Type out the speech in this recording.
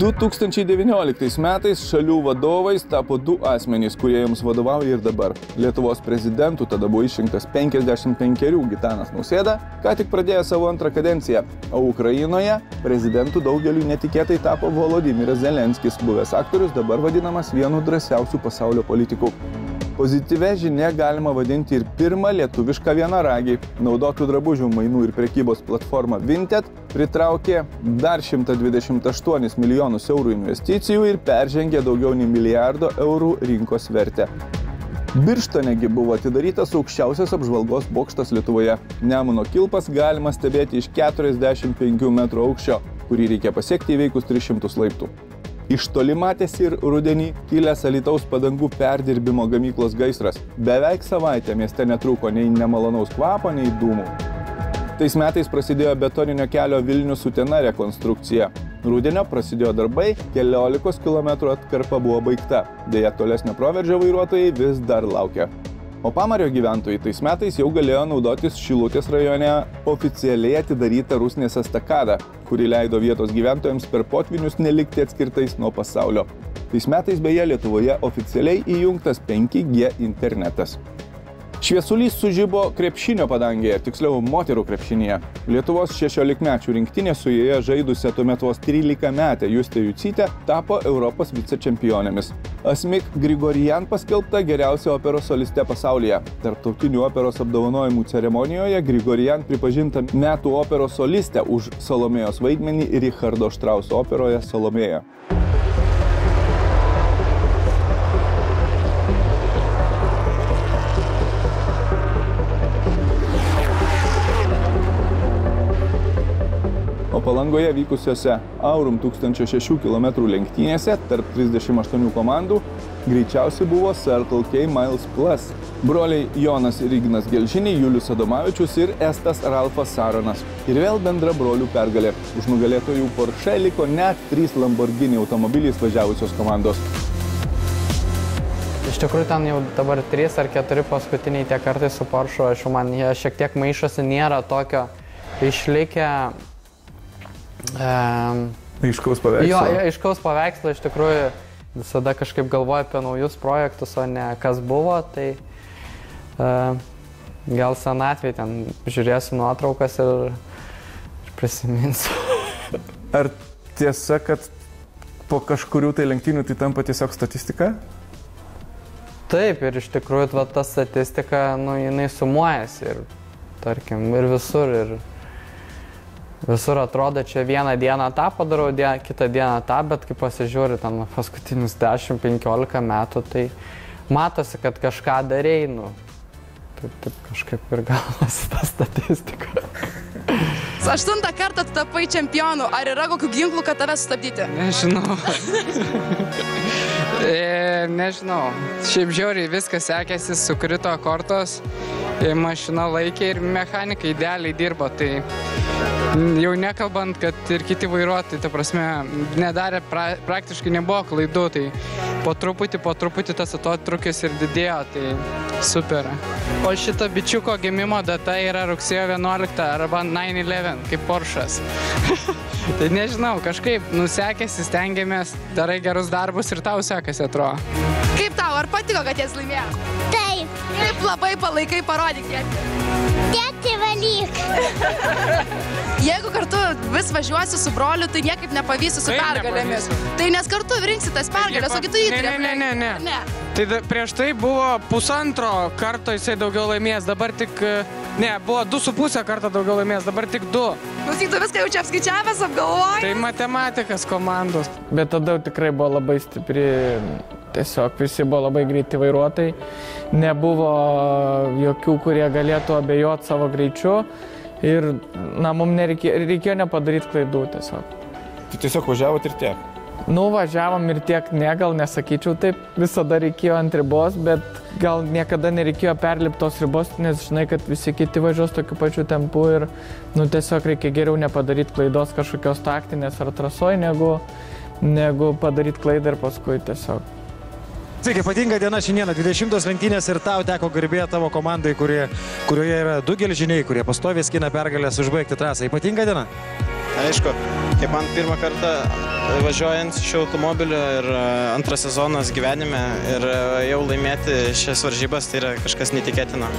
2019 metais šalių vadovais tapo du asmenys, kurie jums vadovauja ir dabar. Lietuvos prezidentu tada buvo išrinktas 55 Gitanas Nausėda, ką tik pradėjo savo antrą kadenciją, o Ukrainoje prezidentu daugeliui netikėtai tapo Volodymyras Zelenskis, buvęs aktorius, dabar vadinamas vienu drąsiausių pasaulio politikų. Pozityvia žinia galima vadinti ir pirmą lietuvišką vienaragį. Naudotų drabužių mainų ir prekybos platforma Vinted pritraukė dar 128 milijonus eurų investicijų ir peržengė daugiau nei milijardo eurų rinkos vertę. Birštonegi buvo atidarytas aukščiausias apžvalgos bokštas Lietuvoje. Nemuno kilpas galima stebėti iš 45 metrų aukščio, kurį reikia pasiekti įveikus 300 laiptų. Iš toli matėsi ir rudenį kilęs Alytaus padangų perdirbimo gamyklos gaisras. Beveik savaitę mieste netrūko nei nemalonaus kvapo, nei dūmų. Tais metais prasidėjo betoninio kelio Vilnius-Utena rekonstrukcija. Rudenio prasidėjo darbai, 14 km atkarpa buvo baigta. Deja, tolesnio proveržio vairuotojai vis dar laukia. O Pamario gyventojai tais metais jau galėjo naudotis Šilutės rajone oficialiai atidarytą Rusnės estakadą, kuri leido vietos gyventojams per potvynius nelikti atskirtais nuo pasaulio. Tais metais beje Lietuvoje oficialiai įjungtas 5G internetas. Šviesulys sužibo krepšinio padangėje, tiksliau moterų krepšinėje. Lietuvos 16-mečių rinktinė su joje žaidusią tuomet vos 13-metę Justė Jucytė tapo Europos vicečempionėmis. Asmik Grigorian paskelbta geriausia operos soliste pasaulyje. Tarptautinių operos apdovanojimų ceremonijoje Grigorian pripažinta metų operos solistė už Salomėjos vaidmenį Richardo Štrauso operoje Salomėja. Palangoje vykusiose Aurum 1006 km lenktynėse tarp 38 komandų greičiausiai buvo Circle K Miles Plus. Broliai Jonas ir Ignas Gelžiniai, Julius Adomavičius ir Estas Ralfas Saronas. Ir vėl bendra brolių pergalė. Už nugalėtojų Porsche liko net 3 Lamborghini automobiliais važiavusios komandos. Iš tikrųjų, ten jau dabar 3 ar 4 paskutiniai tie kartai su Porsche, aš man jie šiek tiek maišosi, nėra tokio išlikę aiškaus paveikslo. Jo, aiškaus paveikslo, iš tikrųjų visada kažkaip galvoju apie naujus projektus, o ne kas buvo, tai gal senatvėj ten žiūrėsiu nuotraukas ir prisiminsiu. Ar tiesa, kad po kažkurių tai lenktynių tai tampa tiesiog statistika? Taip, ir iš tikrųjų ta statistika, jinai sumuojasi ir, tarkim, ir visur atrodo, čia vieną dieną tą padarau, kitą dieną tą, bet kai pasižiūri ten paskutinius 10-15 metų, tai matosi, kad kažką darei, taip kažkaip ir gaunasi ta statistika. 8 kartą tu tapai čempionu, ar yra kokių ginklų, kad tave sustabdyti? Nežinau. Nežinau. Šiaip žiauriai viskas sekėsi, sukrito kortos, mašina laikė ir mechanikai idealiai dirbo, tai jau nekalbant, kad ir kiti vairuotojai, ta prasme, nedarė, praktiškai nebuvo klaidų, tai po truputį tas atotrukis ir didėjo, tai super. O šito bičiuko gimimo data yra rugsėjo 11 arba 9/11, kaip Porsche'as. Tai nežinau, kažkaip nusekėsi, stengiamės, darai gerus darbus ir tau sekasi, atrodo. Kaip tau, ar patiko, kad jis laimėjo? Taip. Kaip labai palaikai, parodyk tėti. Tėti valyk. Jeigu kartu vis važiuosi su broliu, tai niekaip nepavysi su pergalėmis. Tai nes kartu rinksi tas pergalės, o kitų įtrėp. Ne. Tai prieš tai buvo 1,5 karto jisai daugiau laimės, dabar tik, buvo 2,5 karto daugiau laimės, dabar tik 2. Klausyk, tu viską jau čia apskaičiavęs, apgalvoji? Tai matematikas komandos. Bet tada tikrai buvo labai stipri, tiesiog visi buvo labai greiti vairuotojai, nebuvo jokių, kurie galėtų abejoti savo greičiu. Ir, mums reikėjo nepadaryti klaidų tiesiog. Tai tiesiog važiavot ir tiek? Važiavom ir tiek, gal nesakyčiau taip, visada reikėjo ant ribos, bet gal niekada nereikėjo perlipti tos ribos, nes žinai, kad visi kiti važiuos tokiu pačiu tempu ir tiesiog reikia geriau nepadaryti klaidos kažkokios taktinės ar trasoj, negu padaryti klaidą ir paskui tiesiog. Sveiki, ypatinga diena šiandieną, 20 lenktynės ir tau teko garbė tavo komandai, kurioje yra 2 gelžiniai, kurie pastoviai skina pergalės užbaigti trasą. Ypatinga diena? aišku, kaip man pirmą kartą važiuojant šiuo automobiliu ir antras sezonas gyvenime ir jau laimėti šias varžybas, tai yra kažkas netikėtino.